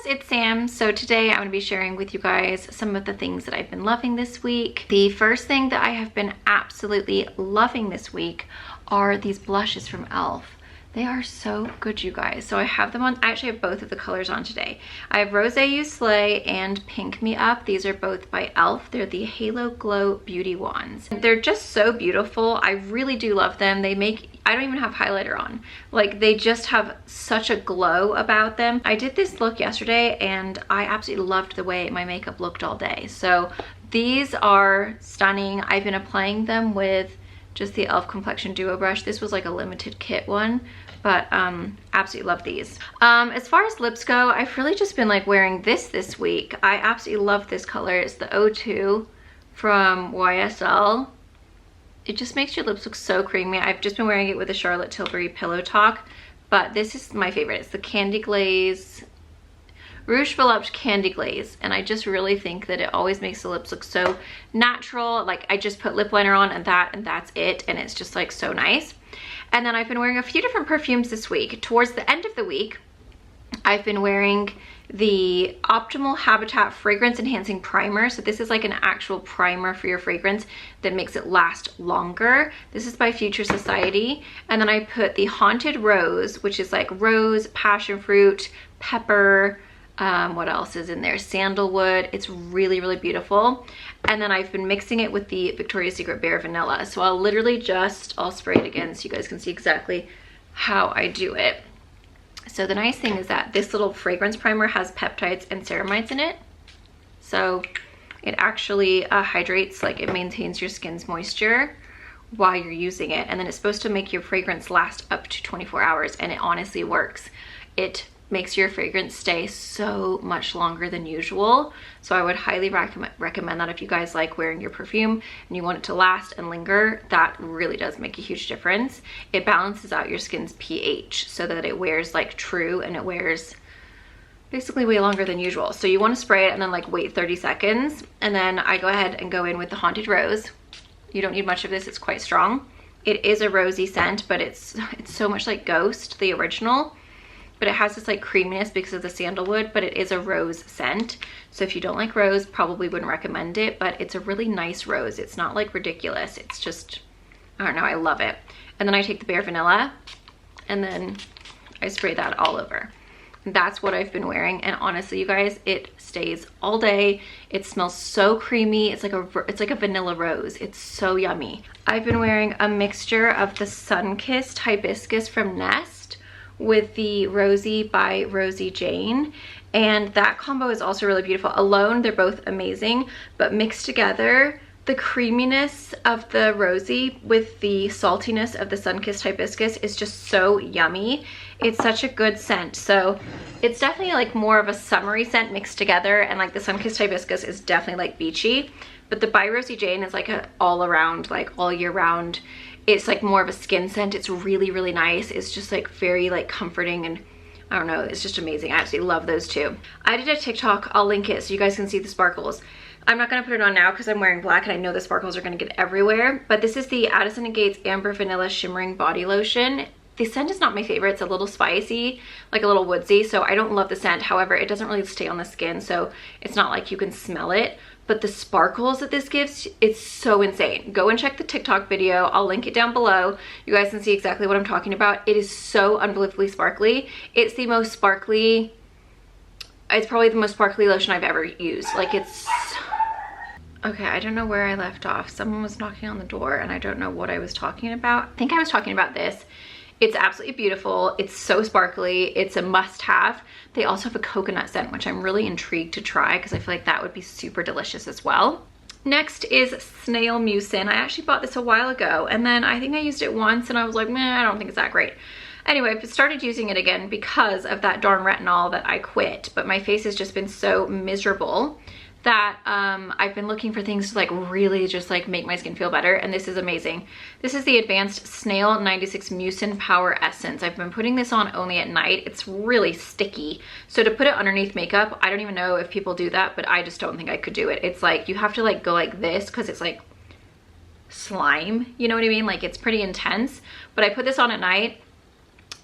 it's Sam. So today I'm going to be sharing with you guys some of the things that I've been loving this week. The first thing that I have been absolutely loving this week are these blushes from e.l.f. They are so good, you guys. So I have them on, I actually have both of the colors on today. I have Rose You Slay and Pink Me Up. These are both by e.l.f. They're the Halo Glow Beauty Wands. They're just so beautiful. I really do love them. They make, I don't even have highlighter on. Like, they just have such a glow about them. I did this look yesterday and I absolutely loved the way my makeup looked all day. So these are stunning. I've been applying them with just the e.l.f. Complexion Duo Brush. This was like a limited kit one, but absolutely love these. As far as lips go, I've really just been like wearing this week. I absolutely love this color. It's the O2 from YSL. It just makes your lips look so creamy. I've just been wearing it with the Charlotte Tilbury Pillow Talk, but this is my favorite. It's the Candy Glaze, Rouge Volupte Candy Glaze, and I just really think that it always makes the lips look so natural. Like, I just put lip liner on and that's it, and it's just like so nice. And then I've been wearing a few different perfumes this week. Towards the end of the week, I've been wearing the Optimal Habitat Fragrance Enhancing Primer. So this is like an actual primer for your fragrance that makes it last longer. This is by Future Society. And then I put the Haunted Rose, which is like rose, passion fruit, pepper, what else is in there? Sandalwood. It's really, really beautiful. And then I've been mixing it with the Victoria's Secret Bare Vanilla. So I'll literally I'll spray it again so you guys can see exactly how I do it. So the nice thing is that this little fragrance primer has peptides and ceramides in it. So it actually hydrates, like it maintains your skin's moisture while you're using it. And then it's supposed to make your fragrance last up to 24 hours. And it honestly works. It makes your fragrance stay so much longer than usual. So I would highly recommend that if you guys like wearing your perfume and you want it to last and linger. That really does make a huge difference. It balances out your skin's pH so that it wears like true, and it wears basically way longer than usual. So you want to spray it and then like wait 30 seconds. And then I go ahead and go in with the Haunted Rose. You don't need much of this, it's quite strong. It is a rosy scent, but it's so much like Ghost, the original. But it has this like creaminess because of the sandalwood, but it is a rose scent. So if you don't like rose, probably wouldn't recommend it, but it's a really nice rose. It's not like ridiculous. It's just, I don't know, I love it. And then I take the Bare Vanilla and then I spray that all over. That's what I've been wearing. And honestly, you guys, it stays all day. It smells so creamy. It's like a vanilla rose. It's so yummy. I've been wearing a mixture of the Sunkissed Hibiscus from Nest with the Rosy by Rosie Jane, and that combo is also really beautiful. Alone, they're both amazing, but mixed together, the creaminess of the Rosy with the saltiness of the Sunkissed Hibiscus is just so yummy. It's such a good scent. So it's definitely like more of a summery scent mixed together, and like the Sunkissed Hibiscus is definitely like beachy, but the by Rosie Jane is like a all around, like all year round. It's like more of a skin scent. It's really, really nice. It's just like very like comforting, and I don't know, it's just amazing. I absolutely love those two. I did a TikTok, I'll link it so you guys can see the sparkles. I'm not gonna put it on now because I'm wearing black and I know the sparkles are gonna get everywhere, but this is the Addison & Gates Amber Vanilla Shimmering Body Lotion. The scent is not my favorite. It's a little spicy, like a little woodsy, so I don't love the scent. However, it doesn't really stay on the skin, so it's not like you can smell it. But the sparkles that this gives, it's so insane. Go and check the TikTok video. I'll link it down below. You guys can see exactly what I'm talking about. It is so unbelievably sparkly. It's the most sparkly, it's probably the most sparkly lotion I've ever used. Like, it's, okay, I don't know where I left off. Someone was knocking on the door and I don't know what I was talking about. I think I was talking about this. It's absolutely beautiful. It's so sparkly. It's a must-have. They also have a coconut scent, which I'm really intrigued to try because I feel like that would be super delicious as well. Next is Snail Mucin. I actually bought this a while ago, and then I think I used it once and I was like, meh, I don't think it's that great. Anyway, I've started using it again because of that darn retinol that I quit, but my face has just been so miserable that I've been looking for things to like really just like make my skin feel better, and this is amazing. This is the Advanced Snail 96 Mucin Power Essence. I've been putting this on only at night. It's really sticky, so to put it underneath makeup, I don't even know if people do that, but I just don't think I could do it. It's like you have to like go like this because it's like slime, you know what I mean? Like, it's pretty intense, but I put this on at night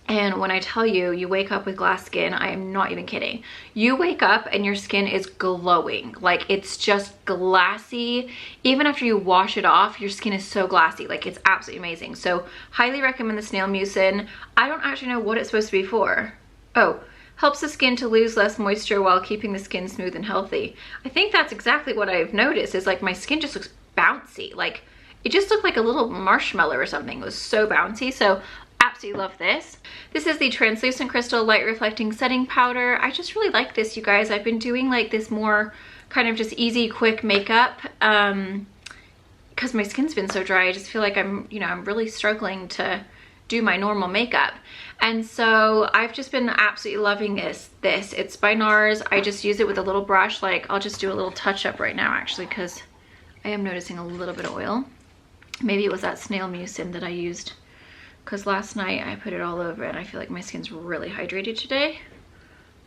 And when I tell you, you wake up with glass skin, I am not even kidding. You wake up and your skin is glowing. Like, it's just glassy. Even after you wash it off, your skin is so glassy. Like, it's absolutely amazing. So highly recommend the snail mucin. I don't actually know what it's supposed to be for. Oh, helps the skin to lose less moisture while keeping the skin smooth and healthy. I think that's exactly what I've noticed, is like my skin just looks bouncy. Like, it just looked like a little marshmallow or something. It was so bouncy. So absolutely love this. This is the Translucent Crystal Light Reflecting Setting Powder. I just really like this, you guys. I've been doing like this more kind of just easy, quick makeup because my skin's been so dry. I just feel like I'm really struggling to do my normal makeup. And so I've just been absolutely loving this. It's by NARS. I just use it with a little brush. Like, I'll just do a little touch up right now actually, because I am noticing a little bit of oil. Maybe it was that snail mucin that I used, because last night I put it all over and I feel like my skin's really hydrated today.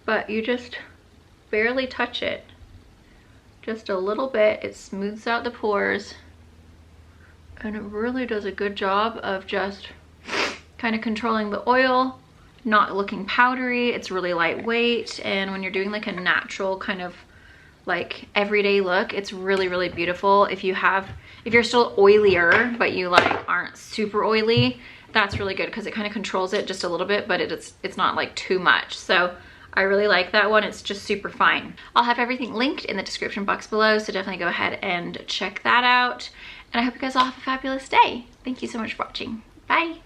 But you just barely touch it. Just a little bit. It smooths out the pores. And it really does a good job of just kind of controlling the oil, not looking powdery. It's really lightweight. And when you're doing like a natural kind of like everyday look, it's really, really beautiful. If you're still oilier, but you like aren't super oily, that's really good because it kind of controls it just a little bit, but it's not like too much. So I really like that one. It's just super fine. I'll have everything linked in the description box below, so definitely go ahead and check that out. And I hope you guys all have a fabulous day. Thank you so much for watching. Bye.